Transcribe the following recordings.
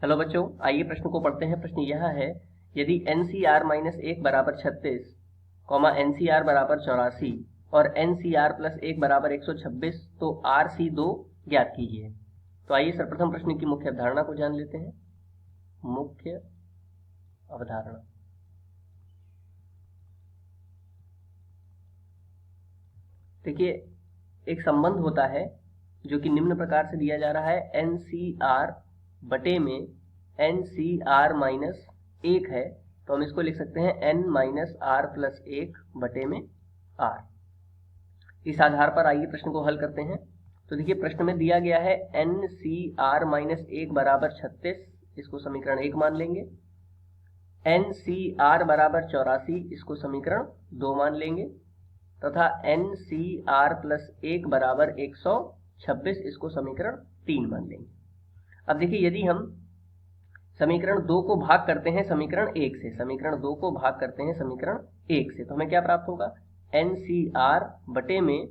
Hello बच्चों, आइए प्रश्न को पढ़ते हैं। प्रश्न यह है, यदि NCR माइनस 1 बराबर 36, NCR बराबर 84 और NCR प्लस 1 बराबर 126 तो RC2 ज्ञात कीजिए। तो आइए सर्वप्रथम प्रश्न की मुख्य अवधारणा को जान लेते हैं। मुख्य अवधारणा, देखिए एक संबंध होता है जो कि निम्न प्रकार से दिया जा रहा है, NCR बटे में NCR माइनस 1 है, तो हम इसको लिख सकते हैं N माइनस R प्लस 1 बटे में R। इस आधार पर आइए प्रश्न को हल करते हैं। तो देखिए प्रश्न में दिया गया है NCR माइनस 1 बराबर 36, इसको समीकरण 1 मान लेंगे। NCR बराबर 84, इसको समीकरण 2 मान लेंगे, तथा NCR प्लस 1 बराबर 126, इसको समीकरण 3 मान लेंगे। अब देखिए यदि हम समीकरण 2 को भाग करते हैं समीकरण 1 से, समीकरण 2 को भाग करते हैं समीकरण 1 से, तो हमें क्या प्राप्त होगा? NCR बटे में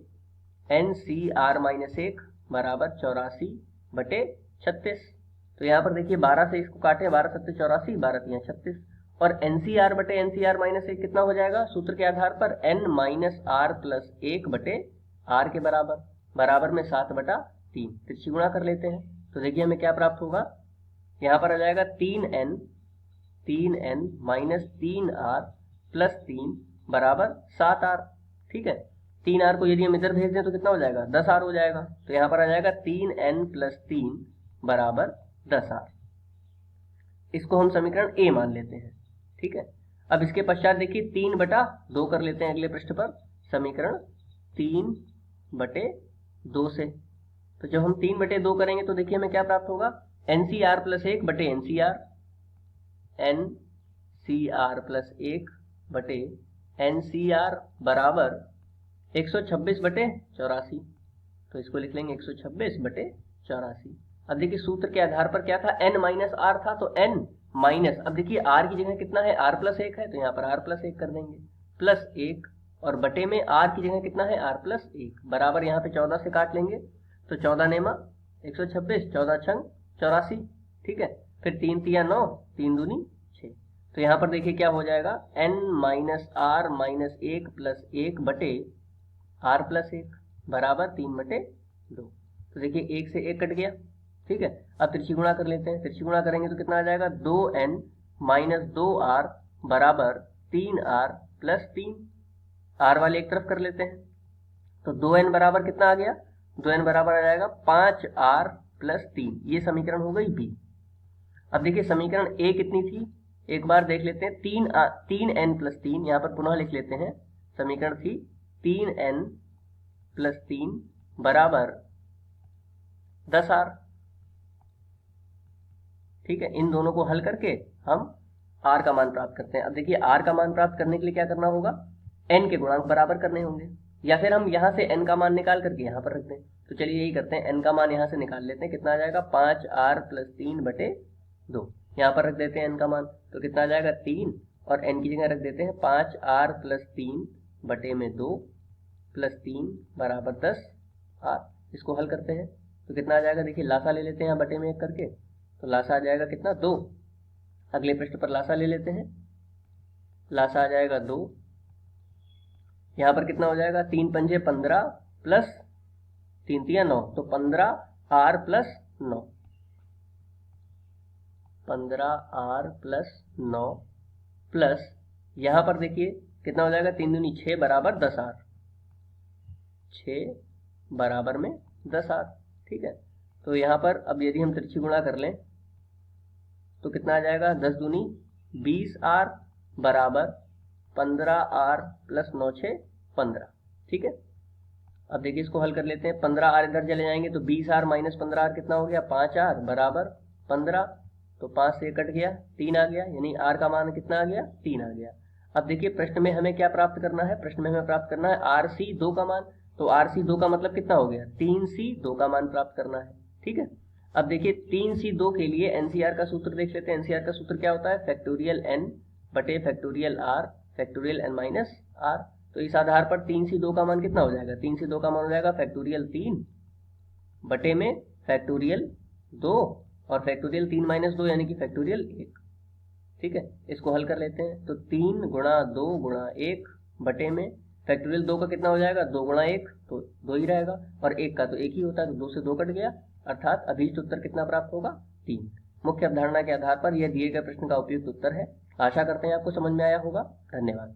NCR माइनस 1 बराबर 84 बटे 36। तो यहाँ पर देखिए 12 से इसको काटें, 12 सत्ते 84, 12 तियां 36, और NCR बटे NCR माइनस 1 कितना हो जाएगा? सूत्र के आधार पर N माइनस R प्लस 1 बटे R के बराबर, बराबर में 7 बटा 3, तिरछी गुणा कर लेते हैं। तो देखिए हमें क्या प्राप्त होगा? यहाँ पर आ जाएगा 3n माइनस 3R प्लस 3 बराबर 7R। ठीक है, 3R को यदि हम इधर भेज दें तो कितना हो जाएगा? 10R हो जाएगा। तो यहाँ पर आ जाएगा 3n प्लस 3 बराबर 10R। इसको हम समीकरण A मान लेते हैं। ठीक है, अब इसके पश्चात देखिए 3 बटा 2 कर लेते हैं अगले पृष्ठ पर, समीकरण 3 बटे 2 से। तो जब हम 3 बटे 2 करेंगे तो देखिए हमें क्या प्राप्त होगा? NCR प्लस 1 बटे NCR, NCR प्लस 1 बटे NCR बराबर 126 बटे 84। तो इसको लिख लेंगे 126 बटे 84। अब देखिए सूत्र के आधार पर क्या था? N माइनस R था, तो N माइनस, अब देखिए R की जगह कितना है? R प्लस 1 है, तो यहाँ पर R प्लस 1 कर देंगे, प्लस 1, और बटे में R की जगह कितना है? R प्लस 1 बराबर, यहाँ पे 14 से काट लेंगे, तो 14 नेमा 126, 14 छंग 84। ठीक है, फिर 3 तिया 9, 3 दूनी 6। तो यहाँ पर देखिए क्या हो जाएगा? N minus R minus 1 plus 1 बटे R प्लस 1 बराबर 3 बटे 2। तो देखिए 1 से 1 कट गया। ठीक है, अब तिरछी गुणा कर लेते हैं। तिरछी गुणा करेंगे तो कितना आ जाएगा? 2n माइनस 2R बराबर 3R प्लस 3। R वाले एक तरफ कर लेते हैं, तो 2n बराबर कितना आ गया? 2n बराबर आ जाएगा 5R प्लस 3। ये समीकरण हो गई B। अब देखिए समीकरण A कितनी थी, एक बार देख लेते हैं। 3n प्लस 3, यहाँ पर पुनः लिख लेते हैं, समीकरण थी 3n प्लस 3 बराबर 10R। ठीक है, इन दोनों को हल करके हम R का मान प्राप्त करते हैं। अब देखिए R का मान प्राप्त करने के लिए क्या करना होगा? N के गुणांक बराबर करने होंगे, या फिर हम यहाँ से N का मान निकाल करके यहाँ पर रख दें। तो चलिए यही करते हैं, N का मान यहाँ से निकाल लेते हैं। कितना आ जाएगा? 5R प्लस 3 बटे 2, यहाँ पर रख देते हैं N का मान, तो कितना आ जाएगा? 3, और N की जगह रख देते हैं 5R प्लस 3 बटे में 2 प्लस 3 बराबर 10R। इसको हल करते हैं तो कितना आ जाएगा? देखिए लासा ले लेते हैं यहाँ बटे में 1 करके, तो लासा आ जाएगा कितना? 2। अगले पृष्ठ पर लासा ले लेते हैं, लासा आ जाएगा 2। यहाँ पर कितना हो जाएगा? 3 पंजे 15 प्लस 3 तिया 9, तो 15R plus 9, 15R plus 9 plus, यहाँ पर देखिए कितना हो जाएगा? 3 दूनी 6 बराबर 10R, 6 बराबर में 10R। ठीक है, तो यहाँ पर अब यदि हम तिरछी गुणा कर लें तो कितना आ जाएगा? 10 दूनी 20R बराबर 15R प्लस 9 6 15। ठीक है, अब देखिए इसको हल कर लेते हैं। 15R इधर चले जाएंगे तो 20R माइनस 15R कितना हो गया? 5R बराबर 15। तो 5 से कट गया, 3 आ गया, यानी R का मान कितना आ गया? 3 आ गया। अब देखिए प्रश्न में हमें क्या प्राप्त करना है? प्रश्न में हमें प्राप्त करना है RC2 का मान। तो RC2 का मतलब कितना हो गया? 3C2 का मान प्राप्त करना है। ठीक है, अब देखिए 3C2 के लिए NCR का सूत्र देख लेते हैं। NCR का सूत्र क्या होता है? फैक्टोरियल N बटे factorial R factorial N minus R। तो इस आधार पर 3C2 का मान कितना हो जाएगा? 3C2 का मान हो जाएगा फैक्टोरियल 3 बटे में फैक्टोरियल 2 और फैक्टोरियल 3 माइनस 2 यानी कि फैक्टोरियल 1। ठीक है, इसको हल कर लेते हैं। तो 3 गुणा 2 गुणा 1 बटे में फैक्टोरियल 2 का कितना हो जाएगा, 2 गुणा 1 तो 2 ही रहेगा, और 1 का तो 1 ही होता है, तो 2 से 2 कट गया, अर्थात अभीष्ट उत्तर कितना प्राप्त होगा, 3। मुख्य अवधारणा के आधार पर यह दिए गए प्रश्न का उपयुक्त उत्तर है। आशा करते हैं आपको समझ में आया होगा। धन्यवाद।